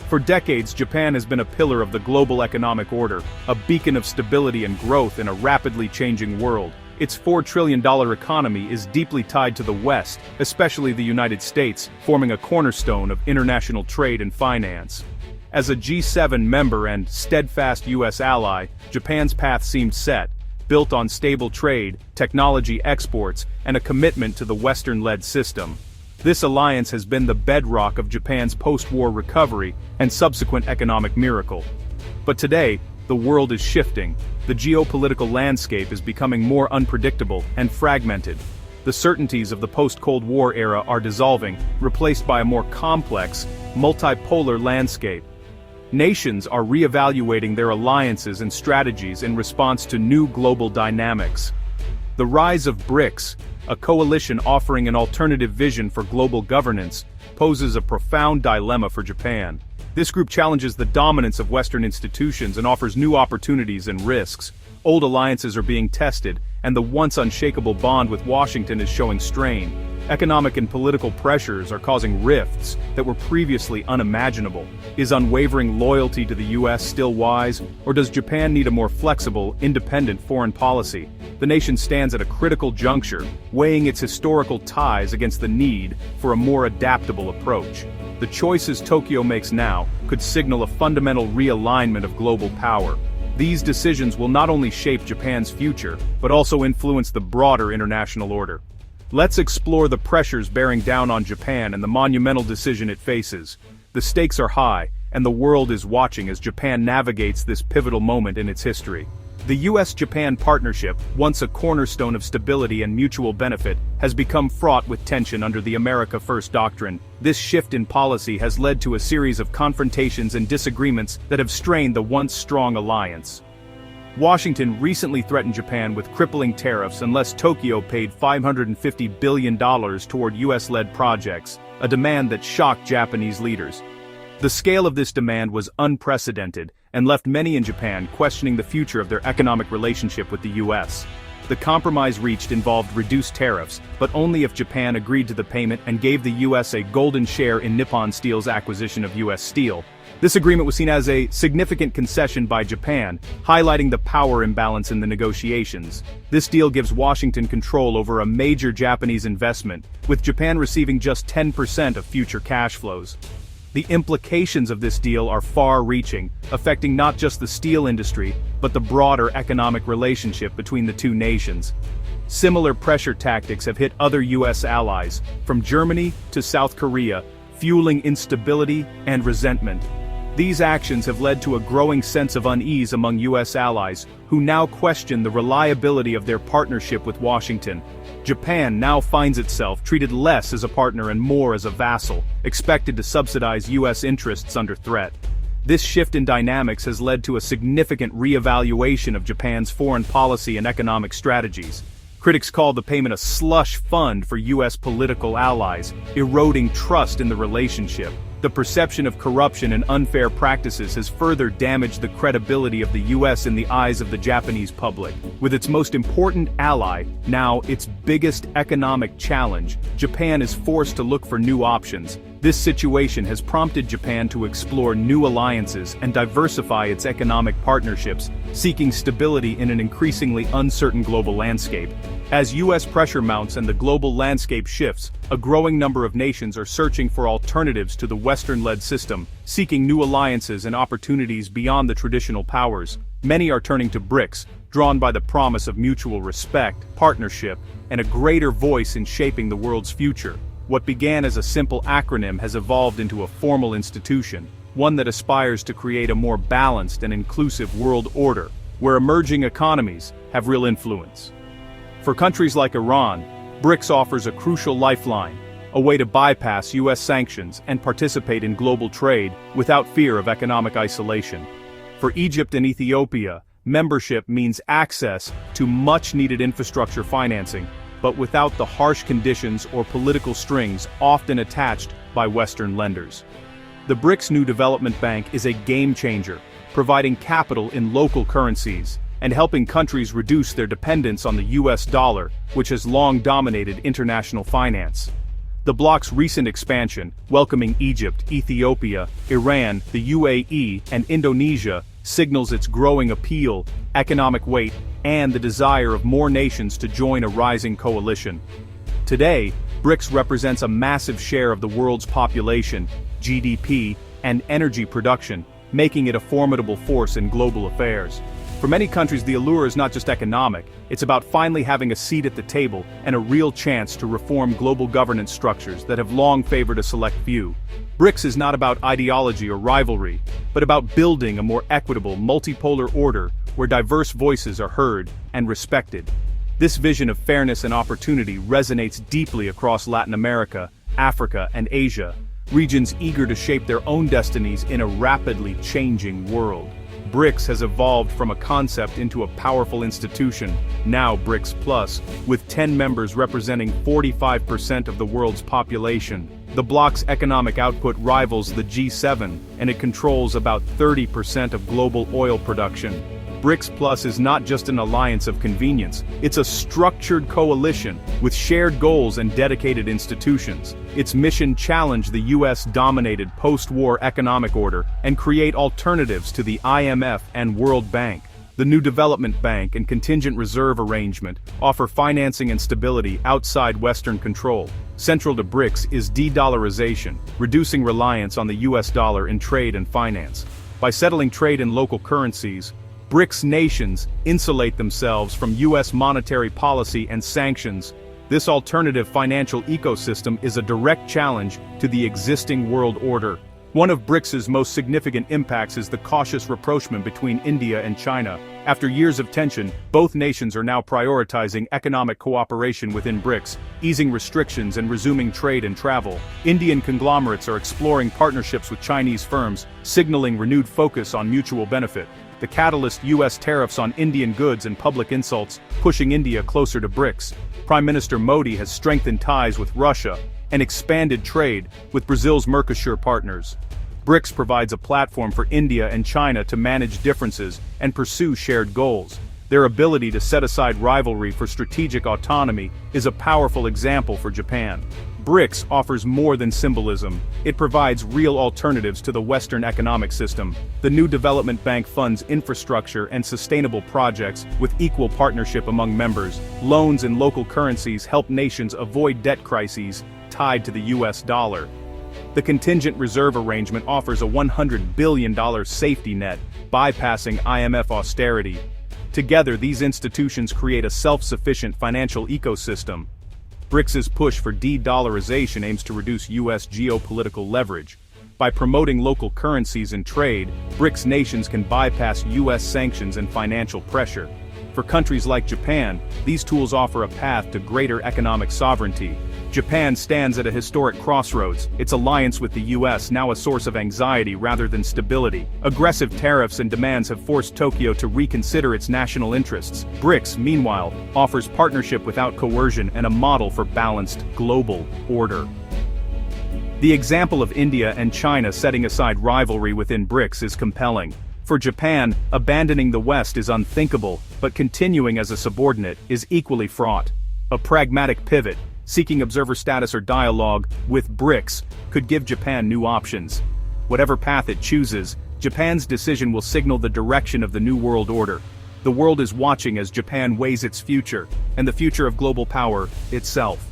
For decades, Japan has been a pillar of the global economic order, a beacon of stability and growth in a rapidly changing world. Its $4 trillion economy is deeply tied to the West, especially the United States, forming a cornerstone of international trade and finance. As a G7 member and steadfast U.S. ally, Japan's path seemed set, built on stable trade, technology exports, and a commitment to the Western-led system. This alliance has been the bedrock of Japan's post-war recovery and subsequent economic miracle. But today, the world is shifting. The geopolitical landscape is becoming more unpredictable and fragmented. The certainties of the post-Cold War era are dissolving, replaced by a more complex, multipolar landscape. Nations are reevaluating their alliances and strategies in response to new global dynamics. The rise of BRICS, a coalition offering an alternative vision for global governance, poses a profound dilemma for Japan. This group challenges the dominance of Western institutions and offers new opportunities and risks. Old alliances are being tested, and the once unshakable bond with Washington is showing strain. Economic and political pressures are causing rifts that were previously unimaginable. Is unwavering loyalty to the U.S. still wise, or does Japan need a more flexible, independent foreign policy? The nation stands at a critical juncture, weighing its historical ties against the need for a more adaptable approach. The choices Tokyo makes now could signal a fundamental realignment of global power. These decisions will not only shape Japan's future, but also influence the broader international order. Let's explore the pressures bearing down on Japan and the monumental decision it faces. The stakes are high, and the world is watching as Japan navigates this pivotal moment in its history. The U.S.-Japan partnership, once a cornerstone of stability and mutual benefit, has become fraught with tension under the America First doctrine. This shift in policy has led to a series of confrontations and disagreements that have strained the once strong alliance. Washington recently threatened Japan with crippling tariffs unless Tokyo paid $550 billion toward U.S.-led projects, a demand that shocked Japanese leaders. The scale of this demand was unprecedented and left many in Japan questioning the future of their economic relationship with the U.S. The compromise reached involved reduced tariffs, but only if Japan agreed to the payment and gave the U.S. a golden share in Nippon Steel's acquisition of U.S. Steel. This agreement was seen as a significant concession by Japan, highlighting the power imbalance in the negotiations. This deal gives Washington control over a major Japanese investment, with Japan receiving just 10% of future cash flows. The implications of this deal are far-reaching, affecting not just the steel industry, but the broader economic relationship between the two nations. Similar pressure tactics have hit other U.S. allies, from Germany to South Korea, fueling instability and resentment. These actions have led to a growing sense of unease among U.S. allies, who now question the reliability of their partnership with Washington. Japan now finds itself treated less as a partner and more as a vassal, expected to subsidize U.S. interests under threat. This shift in dynamics has led to a significant re-evaluation of Japan's foreign policy and economic strategies. Critics call the payment a slush fund for U.S. political allies, eroding trust in the relationship. The perception of corruption and unfair practices has further damaged the credibility of the U.S. in the eyes of the Japanese public. With its most important ally, now its biggest economic challenge, Japan is forced to look for new options. This situation has prompted Japan to explore new alliances and diversify its economic partnerships, seeking stability in an increasingly uncertain global landscape. As U.S. pressure mounts and the global landscape shifts, a growing number of nations are searching for alternatives to the Western-led system, seeking new alliances and opportunities beyond the traditional powers. Many are turning to BRICS, drawn by the promise of mutual respect, partnership, and a greater voice in shaping the world's future. What began as a simple acronym has evolved into a formal institution, one that aspires to create a more balanced and inclusive world order, where emerging economies have real influence. For countries like Iran, BRICS offers a crucial lifeline, a way to bypass U.S. sanctions and participate in global trade without fear of economic isolation. For Egypt and Ethiopia, membership means access to much-needed infrastructure financing, but without the harsh conditions or political strings often attached by Western lenders. The BRICS New Development Bank is a game-changer, providing capital in local currencies and helping countries reduce their dependence on the U.S. dollar, which has long dominated international finance. The bloc's recent expansion, welcoming Egypt, Ethiopia, Iran, the UAE, and Indonesia, signals its growing appeal, economic weight, and the desire of more nations to join a rising coalition. Today, BRICS represents a massive share of the world's population, GDP, and energy production, making it a formidable force in global affairs. For many countries, the allure is not just economic, it's about finally having a seat at the table and a real chance to reform global governance structures that have long favored a select few. BRICS is not about ideology or rivalry, but about building a more equitable, multipolar order where diverse voices are heard and respected. This vision of fairness and opportunity resonates deeply across Latin America, Africa, and Asia, regions eager to shape their own destinies in a rapidly changing world. BRICS has evolved from a concept into a powerful institution, now BRICS Plus, with 10 members representing 45% of the world's population. The bloc's economic output rivals the G7, and it controls about 30% of global oil production. BRICS Plus is not just an alliance of convenience, it's a structured coalition with shared goals and dedicated institutions. Its mission challenge the US-dominated post-war economic order and create alternatives to the IMF and World Bank. The new Development Bank and Contingent Reserve Arrangement offer financing and stability outside Western control. Central to BRICS is de-dollarization, reducing reliance on the US dollar in trade and finance. By settling trade in local currencies, BRICS nations insulate themselves from US monetary policy and sanctions. This alternative financial ecosystem is a direct challenge to the existing world order. One of BRICS's most significant impacts is the cautious rapprochement between India and China. After years of tension, both nations are now prioritizing economic cooperation within BRICS, easing restrictions and resuming trade and travel. Indian conglomerates are exploring partnerships with Chinese firms, signaling renewed focus on mutual benefit. The catalyst US tariffs on Indian goods and public insults, pushing India closer to BRICS. Prime Minister Modi has strengthened ties with Russia and expanded trade with Brazil's Mercosur partners. BRICS provides a platform for India and China to manage differences and pursue shared goals. Their ability to set aside rivalry for strategic autonomy is a powerful example for Japan. BRICS offers more than symbolism. It provides real alternatives to the Western economic system. The new development bank funds infrastructure and sustainable projects with equal partnership among members. Loans in local currencies help nations avoid debt crises tied to the US dollar. The Contingent Reserve Arrangement offers a $100 billion safety net, bypassing IMF austerity. Together, these institutions create a self-sufficient financial ecosystem. BRICS's push for de-dollarization aims to reduce US geopolitical leverage. By promoting local currencies and trade, BRICS nations can bypass US sanctions and financial pressure. For countries like Japan, these tools offer a path to greater economic sovereignty. Japan stands at a historic crossroads, its alliance with the US now a source of anxiety rather than stability. Aggressive tariffs and demands have forced Tokyo to reconsider its national interests. BRICS, meanwhile, offers partnership without coercion and a model for balanced, global order. The example of India and China setting aside rivalry within BRICS is compelling. For Japan, abandoning the West is unthinkable, but continuing as a subordinate is equally fraught. A pragmatic pivot, seeking observer status or dialogue with BRICS, could give Japan new options. Whatever path it chooses, Japan's decision will signal the direction of the new world order. The world is watching as Japan weighs its future, and the future of global power itself.